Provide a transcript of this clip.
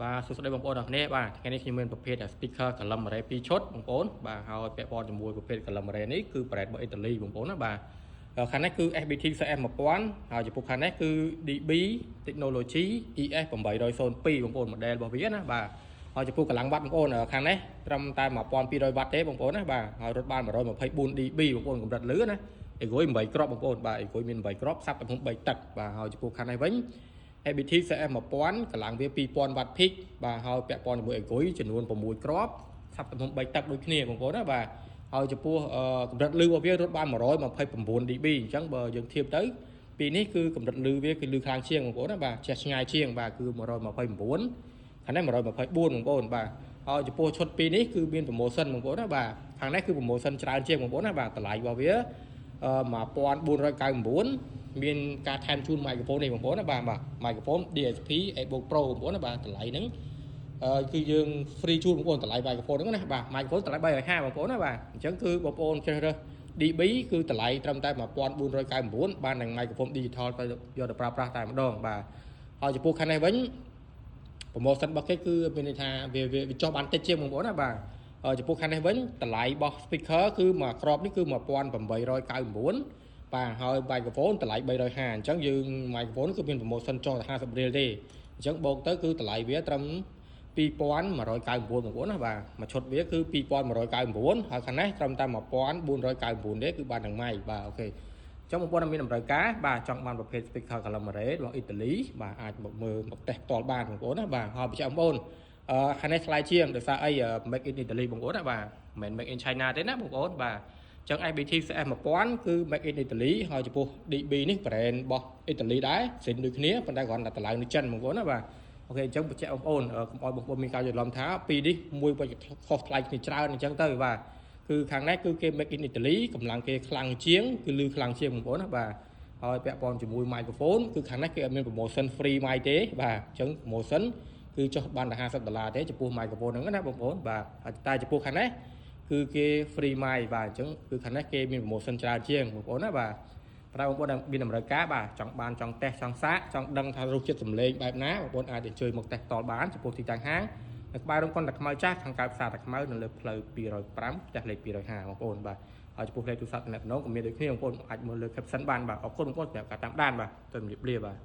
បាទសួស្តីបងប្អូនអរគ្នាបាទថ្ងៃនេះខ្ញុំមានប្រភេទ speaker កលឹមរ៉េ2ឈុតបងប្អូនបាទហើយពាក់ព័ន្ធជាមួយប្រភេទកលឹមរ៉េនេះគឺ brand របស់អ៊ីតាលីបងប្អូនណាបាទខាងនេះគឺ SBT CF 1000ហើយចំពោះខាងនេះគឺ DB Technology ES 802បងប្អូន model របស់វាណាបាទហើយចំពោះកម្លាំងវ៉ាត់បងប្អូនខាងនេះត្រឹមតែ1200វ៉ាត់ទេបងប្អូនណាបាទហើយរត់បាន124 dB បងប្អូនកម្រិតលឿនណាអេគួយ8គ្រាប់បងប្អូនបាទអេគួយមាន8គ្រាប់សាប់តែភូមិ3ទឹកបាទហើយចំពោះខាងនេះវិញ ABT CF 1000កម្លាំងវា2000វ៉ាត់ peak បាទហើយពាក់ព័ន្ធជាមួយអេគុយចំនួន6គ្រាប់សាប់ទំហំ3ទឹកដូចគ្នាបងប្អូនណាបាទហើយចំពោះកម្រិតលឺរបស់វារត់បាន129 dB អញ្ចឹងបើយើងធៀបទៅពីនេះគឺកម្រិតលឺវាគឺលឺខ្លាំងជាងបងប្អូនណាបាទចេះឆ្ងាយជាងបាទគឺ129ខាងនេះ124បងប្អូនបាទហើយចំពោះឈុតពីនេះគឺមាន promotion បងប្អូនណាបាទខាងនេះគឺ promotion ច្រើនជាងបងប្អូនណាបាទតម្លៃរបស់វា1499មានការថែមជូនម៉ៃក្រូហ្វូននេះបងប្អូនណាបាទម៉ៃក្រូហ្វូន DSP A+ Pro បងប្អូនណាបាទតម្លៃហ្នឹងគឺយើង free ជូនបងប្អូនតម្លៃម៉ៃក្រូហ្វូនហ្នឹងណាបាទម៉ៃក្រូហ្វូនតម្លៃ350បងប្អូនណាបាទអញ្ចឹងគឺបងប្អូនជ្រើសរើស DB គឺតម្លៃត្រឹមតែ1499បាននឹងម៉ៃក្រូហ្វូន digital ទៅយកទៅប្រើប្រាស់តែម្ដងបាទហើយចំពោះខាងនេះវិញ promotion របស់គេគឺមានន័យថាវាចុះបានតិចជាងបងប្អូនណាបាទចំពោះខាងនេះវិញតម្លៃរបស់ speaker គឺមួយគ្រាប់នេះគឺ1899បាទហើយម៉ៃក្រូហ្វូនតម្លៃ350អញ្ចឹងយើងម៉ៃក្រូហ្វូនគឺមាន promotion ចុះតែ50រៀលទេអញ្ចឹងបូកទៅគឺតម្លៃវាត្រឹម2199បងប្អូនណាបាទមួយឈុតវាគឺ2199ហើយខាងនេះត្រឹមតែ1499ទេគឺបាននឹងម៉ៃបាទអូខេចឹងបងប្អូនមានតម្រូវការបាទចង់បានប្រភេទ speaker Calamare របស់អ៊ីតាលីបាទអាចមកមើលមកតេស្តផ្ទាល់បានបងប្អូនណាបាទហើយបញ្ជាក់បងប្អូនខាងនេះថ្លៃជាងដោយសារអី make in Italy បងប្អូនណាបាទមិនមែន make in China ទេណាបងប្អូនបាទចឹង IBT CF 1000គឺ make in Italy ហើយចំពោះ DB នេះ brand របស់អ៊ីតាលីដែរសិនដូចគ្នាប៉ុន្តែគ្រាន់តែតម្លៃនៅចិនបងប្អូនណាបាទអូខេអញ្ចឹងបញ្ជាក់បងប្អូនកុំឲ្យបងប្អូនមានការយល់ច្រឡំថាពីនេះមួយវិញខុសថ្លៃគ្នាច្រើនអញ្ចឹងទៅបាទគឺខាងនេះគឺគេ make in Italy កម្លាំងគេខ្លាំងជាងគឺលឺខ្លាំងជាងបងប្អូនណាបាទហើយពាក់ព័ន្ធជាមួយ microphone គឺខាងនេះគេអត់មាន promotion free mic ទេបាទអញ្ចឹង promotion គឺចុះបានតែ$50ទេចំពោះ microphone ហ្នឹងណាបងប្អូនបាទតែចំពោះខាងនេះគឺគេ free mic បាទអញ្ចឹងគឺខាងនេះគេមាន promotion ច្រើនជាងបងប្អូនណាបាទតែបងប្អូនមានតម្រូវការបាទចង់បានចង់តេស្តចង់សាកចង់ដឹងថារសជាតិសម្លេងបែបណាបងប្អូនអាចអញ្ជើញមកតេស្តតល់បានចំពោះទីតាំងហាងនៅក្បែររោងកុនតាខ្មៅចាស់ខាងកើតផ្សារតាខ្មៅនៅលើផ្លូវ205ផ្ទះលេខ250បងប្អូនបាទហើយចំពោះលេខទូរស័ព្ទតំណែងក៏មានដូចគ្នាបងប្អូនអាចមើលលើ caption បានបាទអរគុណបងប្អូនសម្រាប់ការតាមដានបាទទៅជម្រាបលាបាទ